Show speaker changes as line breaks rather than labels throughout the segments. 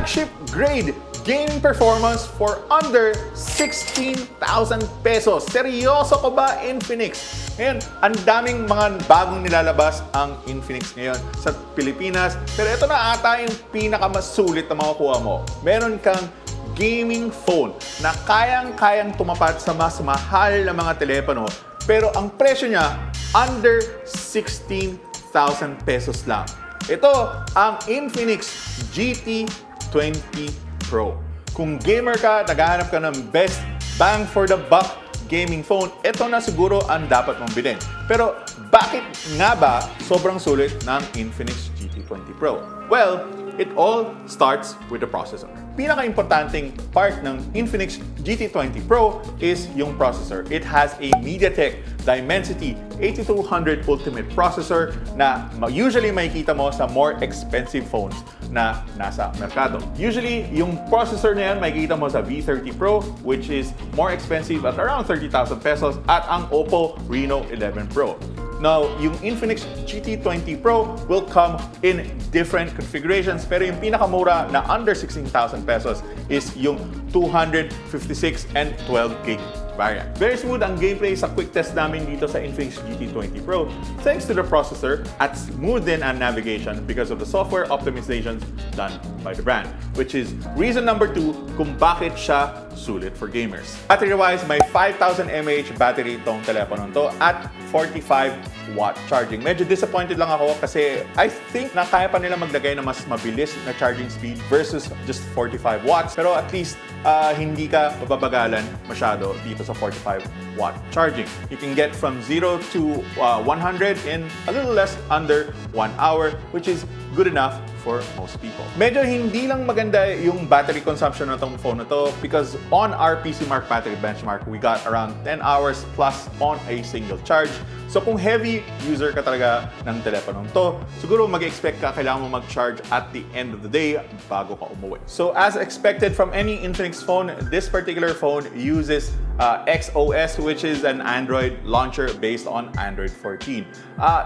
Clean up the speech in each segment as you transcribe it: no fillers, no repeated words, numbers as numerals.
flagship grade gaming performance for under 16,000 pesos. Seryoso ko ba, Infinix? Ngayon, ang daming mga bagong nilalabas ang Infinix ngayon sa Pilipinas. Pero ito na ata yung pinakamasulit na makukuha mo. Meron kang gaming phone na kayang-kayang tumapat sa mas mahal na mga telepono. Pero ang presyo niya, under 16,000 pesos lang. Ito ang Infinix GT 20 Pro. Kung gamer ka, naghahanap ka ng best bang for the buck gaming phone, ito na siguro ang dapat mong bilhin. Pero bakit nga ba sobrang sulit ng Infinix GT 20 Pro? Well, it all starts with the processor. Pinaka-importanting part ng Infinix GT20 Pro is yung processor. It has a MediaTek Dimensity 8200 Ultimate processor na usually makikita mo sa more expensive phones na nasa merkado. Usually, yung processor na yan makikita mo sa V30 Pro, which is more expensive at around 30,000 pesos, at ang Oppo Reno 11 Pro. Now, yung Infinix GT20 Pro will come in different configurations, pero yung pinakamura na under 16,000 pesos is yung 256 and 12 gig variant. Very smooth ang gameplay sa quick test namin dito sa Infinix GT20 Pro thanks to the processor at smooth din ang navigation because of the software optimizations done by the brand, which is reason number 2 kung bakit siya sulit for gamers. Battery-wise, may 5,000 mAh battery itong telepono to at 45-watt charging. Medyo disappointed lang ako kasi I think na kaya pa nila maglagay na mas mabilis na charging speed versus just 45 watts. Pero at least hindi ka mababagalan masyado dito sa 45-watt charging. You can get from 0 to 100 in a little less under 1 hour, which is good enough for most people. Medyo hindi lang maganda yung battery consumption ng itong phone na to because on our PC Mark battery benchmark, we got around 10 hours plus on a single charge. So kung heavy user ka talaga ng teleponong to, siguro mag-expect ka kailangan mo mag-charge at the end of the day bago ka umuwi. So as expected from any Infinix phone, this particular phone uses XOS, which is an Android launcher based on Android 14.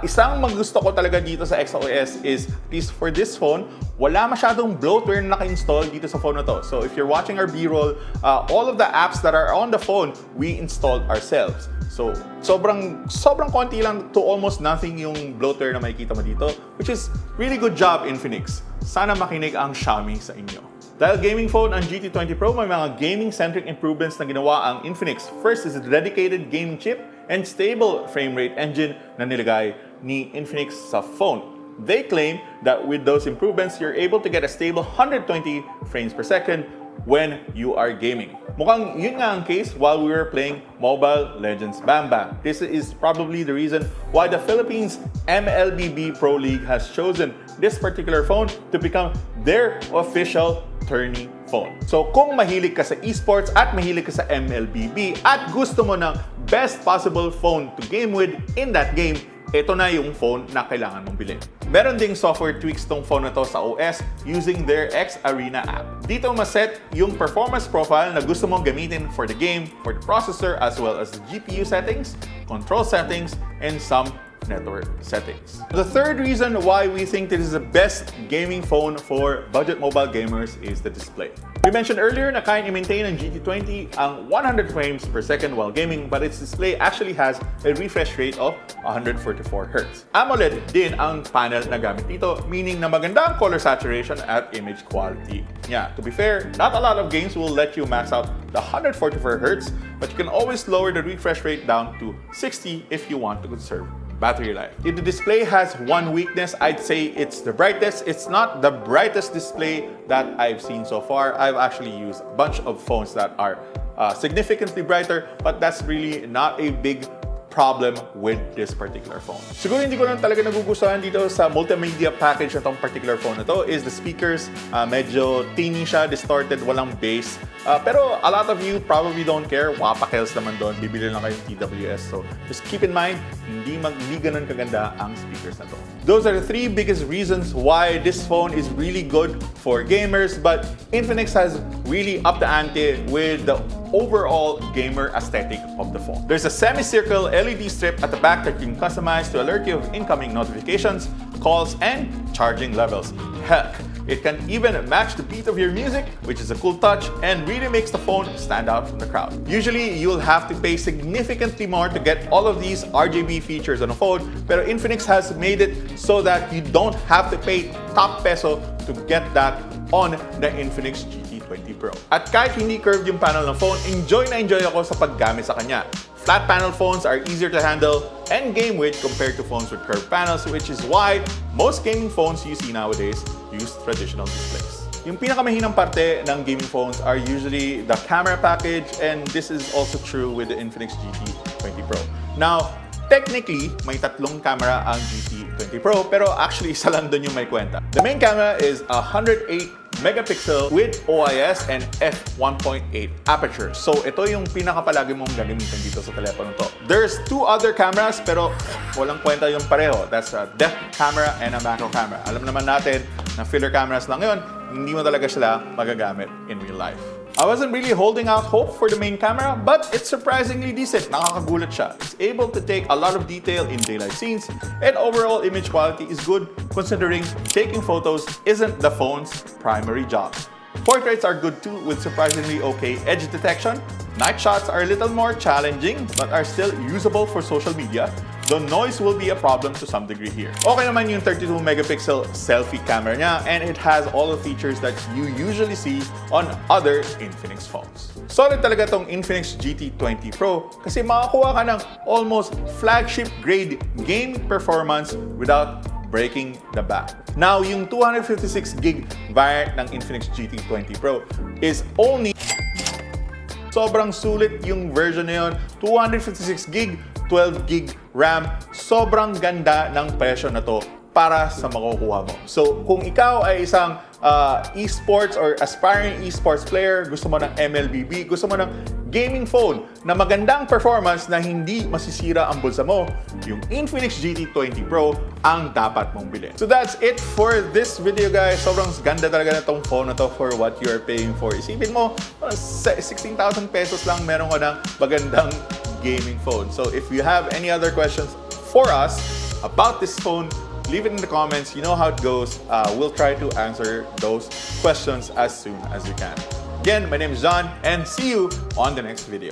Isang magusto ko talaga dito sa XOS is, at least for this phone, wala masyadong bloatware na naka-install dito sa phone na to. So if you're watching our B-roll, all of the apps that are on the phone, we installed ourselves. So, sobrang konti lang to almost nothing yung bloatware na makikita mo dito, which is really good job, Infinix. Sana makinig ang Xiaomi sa inyo. Dahil gaming phone ang GT20 Pro, may mga gaming-centric improvements na ginawa ang Infinix. First is a dedicated gaming chip and stable frame rate engine na nilagay ni Infinix sa phone. They claim that with those improvements, you're able to get a stable 120 frames per second when you are gaming. Mukhang yun nga ang case while we were playing Mobile Legends Bam Bam. This is probably the reason why the Philippines MLBB Pro League has chosen this particular phone to become their official tourney phone. So kung mahilig ka sa esports at mahilig ka sa MLBB at gusto mo ng best possible phone to game with in that game, ito na yung phone na kailangan mong bilhin. Meron ding software tweaks tong phone na to sa OS using their X Arena app. Dito maset yung performance profile na gusto mong gamitin for the game, for the processor, as well as the GPU settings, control settings, and some network settings. The third reason why we think this is the best gaming phone for budget mobile gamers is the display. We mentioned earlier na kaya i-maintain ng GT20 ang 100 frames per second while gaming, but its display actually has a refresh rate of 144 Hz. AMOLED din ang panel na gamit dito, meaning na maganda ang color saturation at image quality. Yeah, to be fair, not a lot of games will let you max out the 144 Hz, but you can always lower the refresh rate down to 60 if you want to conserve battery life. If the display has one weakness, I'd say it's the brightness. It's not the brightest display that I've seen so far. I've actually used a bunch of phones that are significantly brighter, but that's really not a big problem with this particular phone. Siguro hindi ko lang talaga nagugustuhan dito sa multimedia package na itong particular phone na to is the speakers. Medyo teeny siya, distorted, walang bass. Pero a lot of you probably don't care. Wapakels naman doon. Bibili lang kayong TWS. So just keep in mind, hindi ganun kaganda ang speakers na to. Those are the three biggest reasons why this phone is really good for gamers, but Infinix has really upped the ante with the overall gamer aesthetic of the phone. There's a semicircle LED strip at the back that you can customize to alert you of incoming notifications, calls, and charging levels. Heck, It can even match the beat of your music, which is a cool touch and really makes the phone stand out from the crowd. Usually, you'll have to pay significantly more to get all of these RGB features on a phone, pero Infinix has made it so that you don't have to pay top peso to get that on the Infinix GT 20 Pro. At kahit hindi curved yung panel ng phone, enjoy na enjoy ako sa paggamit sa kanya. Flat panel phones are easier to handle and game with compared to phones with curved panels, which is why most gaming phones you see nowadays use traditional displays. Yung pinakamahinang parte ng gaming phones are usually the camera package, and this is also true with the Infinix GT 20 Pro. Now, technically, may tatlong camera ang GT 20 Pro, pero actually isa lang dun yung may kwenta. The main camera is a 108 megapixel with OIS and f1.8 aperture. So ito yung pinakapalagi mong gagamitin dito sa telepono to. There's two other cameras pero walang kwenta yung pareho. That's a depth camera and a macro camera. Alam naman natin na filler cameras lang yun, hindi mo talaga sila magagamit in real life. I wasn't really holding out hope for the main camera, but it's surprisingly decent. Nakakagulat siya. It's able to take a lot of detail in daylight scenes, and overall image quality is good considering taking photos isn't the phone's primary job. Portraits are good too with surprisingly okay edge detection. Night shots are a little more challenging but are still usable for social media. The noise will be a problem to some degree here. Okay naman yung 32 megapixel selfie camera niya, and it has all the features that you usually see on other Infinix phones. Solid talaga tong Infinix GT 20 Pro kasi makakuha ka ng almost flagship grade game performance without breaking the bank. Now, yung 256GB variant ng Infinix GT 20 Pro is only sobrang sulit yung version na yun. 256GB, 12GB RAM. Sobrang ganda ng presyo na to para sa makukuha mo. So, kung ikaw ay isang esports or aspiring esports player, gusto mo ng MLBB, gusto mo ng gaming phone na magandang performance na hindi masisira ang bulsa mo, yung Infinix GT 20 Pro ang dapat mong bilhin. So that's it for this video, guys. Sobrang ganda talaga na tong phone na to for what you are paying for. Isipin mo, 16,000 pesos lang meron ka ng magandang gaming phone. So if you have any other questions for us about this phone, leave it in the comments. You know how it goes. We'll try to answer those questions as soon as we can. Again, my name is John, and see you on the next video.